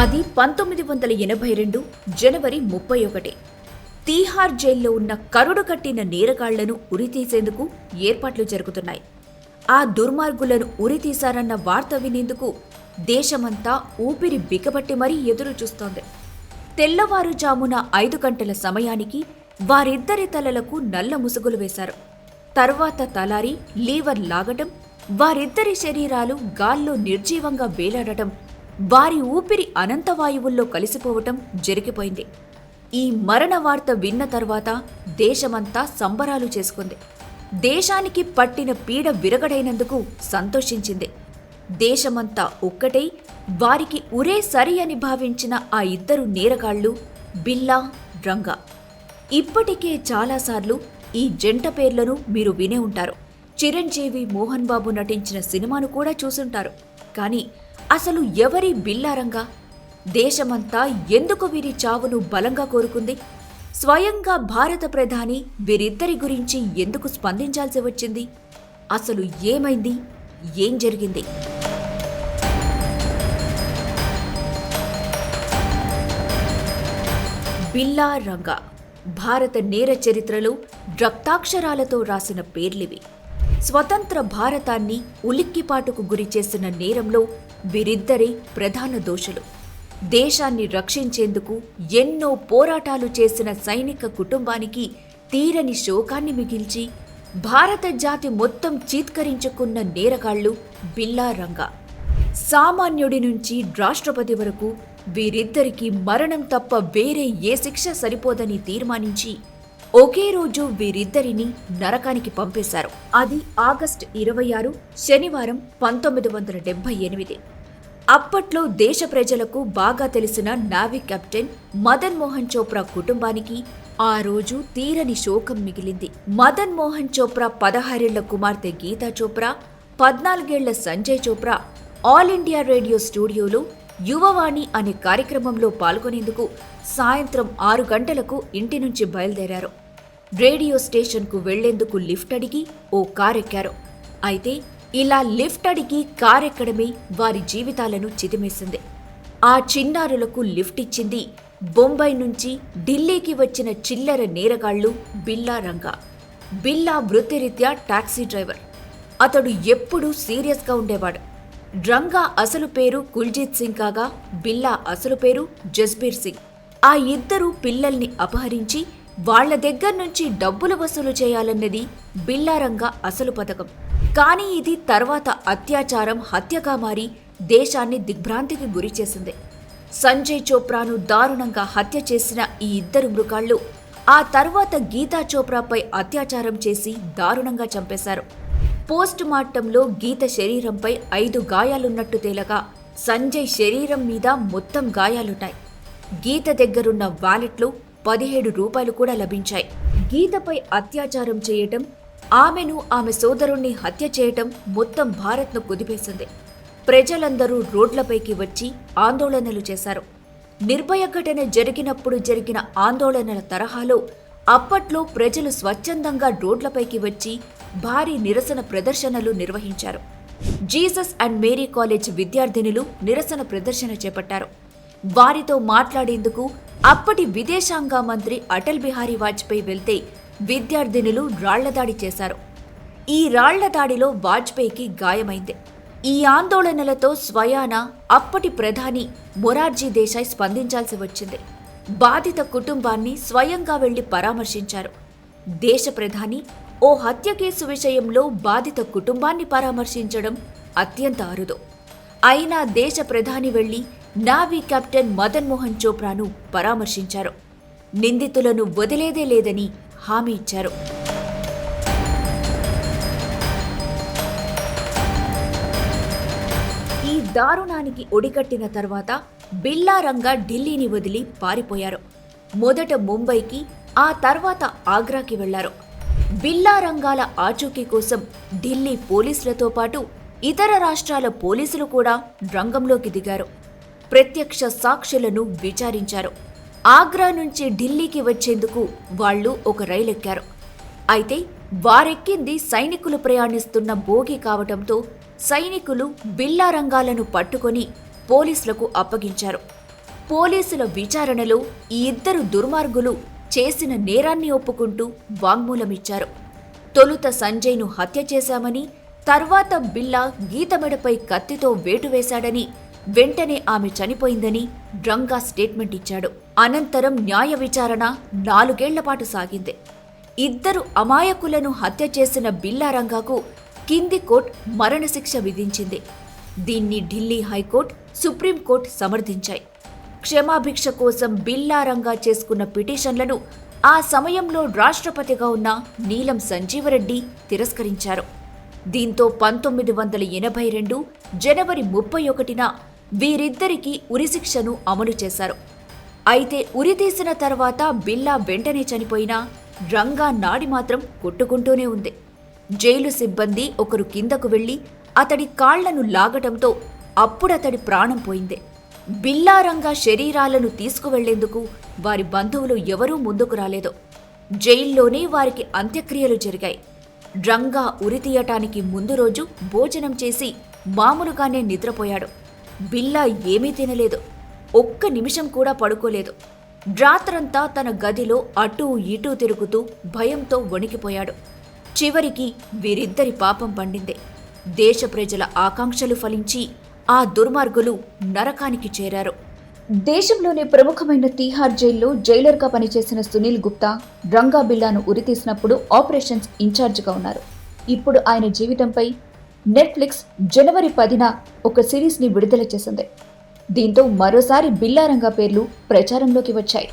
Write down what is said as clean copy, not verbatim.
అది 1982 జనవరి 31. తీహార్ జైల్లో ఉన్న కరుడు కట్టిన నేరగాళ్లను ఉరితీసేందుకు ఏర్పాట్లు జరుగుతున్నాయి. ఆ దుర్మార్గులను ఉరితీశారన్న వార్త వినేందుకు దేశమంతా ఊపిరి బిగబట్టి మరీ ఎదురు చూస్తోంది. తెల్లవారుజామున 5 గంటల సమయానికి వారిద్దరి తలలకు నల్ల ముసుగులు వేశారు. తర్వాత తలారి లీవర్ లాగటం, వారిద్దరి శరీరాలు గాల్లో నిర్జీవంగా వేలాడటం, వారి ఊపిరి అనంతవాయువుల్లో కలిసిపోవటం జరిగిపోయింది. ఈ మరణ వార్త విన్న తర్వాత దేశమంతా సంబరాలు చేసుకుంది. దేశానికి పట్టిన పీడ విరగడైనందుకు సంతోషించింది. దేశమంతా ఒక్కటై వారికి ఉరే సరి అని భావించిన ఆ ఇద్దరు నేరగాళ్లు బిల్లా, రంగా. ఇప్పటికే చాలాసార్లు ఈ జంట పేర్లను మీరు వినే ఉంటారు. చిరంజీవి, మోహన్ బాబు నటించిన సినిమాను కూడా చూసుంటారు. కానీ అసలు ఎవరి బిల్లారంగా? దేశమంతా ఎందుకు వీరి చావును బలంగా కోరుకుంది? స్వయంగా భారత ప్రధాని వీరిద్దరి గురించి ఎందుకు స్పందించాల్సి వచ్చింది? అసలు ఏమైంది? ఏం జరిగింది? బిల్లా, రంగా భారత నేర చరిత్రలో రక్తాక్షరాలతో రాసిన పేర్లివి. స్వతంత్ర భారతాన్ని ఉలిక్కిపాటుకు గురిచేసిన నేరంలో వీరిద్దరే ప్రధాన దోషులు. దేశాన్ని రక్షించేందుకు ఎన్నో పోరాటాలు చేసిన సైనిక కుటుంబానికి తీరని శోకాన్ని మిగిల్చి భారత జాతి మొత్తం చీత్కరించుకున్న నేరగాళ్లు బిల్లా, రంగా. సామాన్యుడి నుంచి రాష్ట్రపతి వరకు వీరిద్దరికీ మరణం తప్ప వేరే ఏ శిక్ష సరిపోదని తీర్మానించి ఒకే రోజు వీరిద్దరిని నరకానికి పంపేశారు. అది ఆగస్టు 26 శనివారం 1978. అప్పట్లో దేశ ప్రజలకు బాగా తెలిసిన నావీ కెప్టెన్ మదన్ మోహన్ చోప్రా కుటుంబానికి ఆ రోజు తీరని శోకం మిగిలింది. మదన్ మోహన్ చోప్రా 16 ఏళ్ల కుమార్తె గీతా చోప్రా, 14 ఏళ్ల Sanjay Chopra all India radio స్టూడియోలో యువవాణి అనే కార్యక్రమంలో పాల్గొనేందుకు సాయంత్రం 6 గంటలకు ఇంటి నుంచి బయలుదేరారు. రేడియో స్టేషన్కు వెళ్లేందుకు లిఫ్ట్ అడిగి ఓ కారెక్కారు. అయితే ఇలా లిఫ్ట్ అడిగి కారెక్కడమే వారి జీవితాలను చిదిమేసింది. ఆ చిన్నారులకు లిఫ్ట్ ఇచ్చింది బొంబాయి నుంచి ఢిల్లీకి వచ్చిన చిల్లర నేరగాళ్లు బిల్లా, రంగా. బిల్లా వృత్తిరీత్యా టాక్సీ డ్రైవర్. అతడు ఎప్పుడూ సీరియస్గా ఉండేవాడు. రంగా అసలు పేరు కుల్జీత్ సింగ్ కాగా బిల్లా అసలు పేరు జస్బీర్ సింగ్. ఆ ఇద్దరు పిల్లల్ని అపహరించి వాళ్ల దగ్గర నుంచి డబ్బులు వసూలు చేయాలన్నది బిల్లా, రంగా అసలు పథకం. కానీ ఇది తర్వాత అత్యాచారం, హత్యగా మారి దేశాన్ని దిగ్భ్రాంతికి గురిచేసింది. సంజయ్ చోప్రాను దారుణంగా హత్య చేసిన ఈ ఇద్దరు మృగాళ్లు ఆ తర్వాత గీతా చోప్రాపై అత్యాచారం చేసి దారుణంగా చంపేశారు. పోస్ట్ మార్టంలో గీత శరీరంపై 5 గాయాలున్నట్టు తేలగా సంజయ్ శరీరం మీద మొత్తం గాయాలున్నాయి. గీత దగ్గరున్న వాలెట్లో 17 రూపాయలు కూడా లభించాయి. గీతపై అత్యాచారం చేయటం, ఆమెను, ఆమె సోదరుణ్ణి హత్య చేయటం మొత్తం భారత్ను కుదిపేసింది. ప్రజలందరూ రోడ్లపైకి వచ్చి ఆందోళనలు చేశారు. నిర్భయ ఘటన జరిగినప్పుడు జరిగిన ఆందోళనల తరహాలో అప్పట్లో ప్రజలు స్వచ్ఛందంగా రోడ్లపైకి వచ్చి భారీ నిరసన ప్రదర్శనలు నిర్వహించారు. జీసస్ అండ్ మేరీ కాలేజ్ విద్యార్థినులు నిరసన ప్రదర్శన చేపట్టారు. వారితో మాట్లాడేందుకు అప్పటి విదేశాంగ మంత్రి అటల్ బిహారీ వాజ్పేయి వెళ్తే విద్యార్థినులు రాళ్లదాడి చేశారు. ఈ రాళ్లదాడిలో వాజ్పేయికి గాయమైంది. ఈ ఆందోళనలతో స్వయాన అప్పటి ప్రధాని మొరార్జీ దేశాయ్ స్పందించాల్సి వచ్చింది. బాధిత కుటుంబాన్ని స్వయంగా వెళ్లి పరామర్శించారు. దేశ ప్రధాని ఓ హత్య కేసు విషయంలో బాధిత కుటుంబాన్ని పరామర్శించడం అత్యంత అరుదు. అయినా దేశ ప్రధాని వెళ్లి నావీ కెప్టెన్ మదన్ మోహన్ చోప్రాను పరామర్శించారు. నిందితులను వదిలేదే లేదని హామీ ఇచ్చారు. ఈ దారుణానికి ఒడిగట్టిన తర్వాత బిల్లా, రంగా ఢిల్లీని వదిలి పారిపోయారు. మొదట ముంబైకి, ఆ తర్వాత ఆగ్రాకి వెళ్లారు. బిల్లా, రంగాల ఆచూకీ కోసం ఢిల్లీ పోలీసులతో పాటు ఇతర రాష్ట్రాల పోలీసులు కూడా రంగంలోకి దిగారు. ప్రత్యక్ష సాక్షులను విచారించారు. ఆగ్రా నుంచి ఢిల్లీకి వచ్చేందుకు వాళ్లు ఒక రైలెక్కారు. అయితే వారెక్కింది సైనికులు ప్రయాణిస్తున్న బోగి కావటంతో సైనికులు బిల్లా, రంగాలను పట్టుకొని పోలీసులకు అప్పగించారు. పోలీసుల విచారణలో ఈ ఇద్దరు దుర్మార్గులు చేసిన నేరాన్ని ఒప్పుకుంటూ వాంగ్మూలమిచ్చారు. తొలుత సంజయ్ను హత్య చేశామని, తర్వాత బిల్లా గీతమెడపై కత్తితో వేటు వేశాడని, వెంటనే ఆమె చనిపోయిందని రంగా స్టేట్మెంట్ ఇచ్చాడు. అనంతరం న్యాయ విచారణ 4 ఏళ్లపాటు సాగింది. ఇద్దరు అమాయకులను హత్య చేసిన బిల్లా రంగాకు కింది కోర్టు మరణశిక్ష విధించింది. దీన్ని ఢిల్లీ హైకోర్టు, సుప్రీంకోర్టు సమర్థించాయి. క్షమాభిక్ష కోసం బిల్లా రంగా చేసుకున్న పిటిషన్లను ఆ సమయంలో రాష్ట్రపతిగా ఉన్న నీలం సంజీవరెడ్డి తిరస్కరించారు. దీంతో 1982 జనవరి 31న వీరిద్దరికీ ఉరిశిక్షను అమలు చేశారు. అయితే ఉరితీసిన తర్వాత బిల్లా వెంటనే చనిపోయినా రంగా నాడి మాత్రం కొట్టుకుంటూనే ఉంది. జైలు సిబ్బంది ఒకరు కిందకు వెళ్లి అతడి కాళ్లను లాగటంతో అప్పుడతడి ప్రాణం పోయింది. బిల్లా రంగా శరీరాలను తీసుకువెళ్లేందుకు వారి బంధువులు ఎవరూ ముందుకు రాలేదు. జైల్లోనే వారికి అంత్యక్రియలు జరిగాయి. రంగా ఉరితీయటానికి ముందు రోజు భోజనం చేసి మామూలుగానే నిద్రపోయాడు. బిల్లా ఏమీ తినలేదు, ఒక్క నిమిషం కూడా పడుకోలేదు. రాత్రంతా తన గదిలో అటూ ఇటూ తిరుగుతూ భయంతో వణికిపోయాడు. చివరికి వీరిద్దరి పాపం పండింది. దేశ ప్రజల ఆకాంక్షలు ఫలించి ఆ దుర్మార్గులు నరకానికి చేరారు. దేశంలోనే ప్రముఖమైన తీహార్ జైల్లో జైలర్గా పనిచేసిన సునీల్ గుప్తా రంగా బిల్లాను ఉరితీసినప్పుడు ఆపరేషన్స్ ఇన్ఛార్జిగా ఉన్నారు. ఇప్పుడు ఆయన జీవితంపై నెట్ఫ్లిక్స్ జనవరి 10న ఒక సిరీస్ని విడుదల చేసింది. దీంతో మరోసారి బిల్లా రంగా పేర్లు ప్రచారంలోకి వచ్చాయి.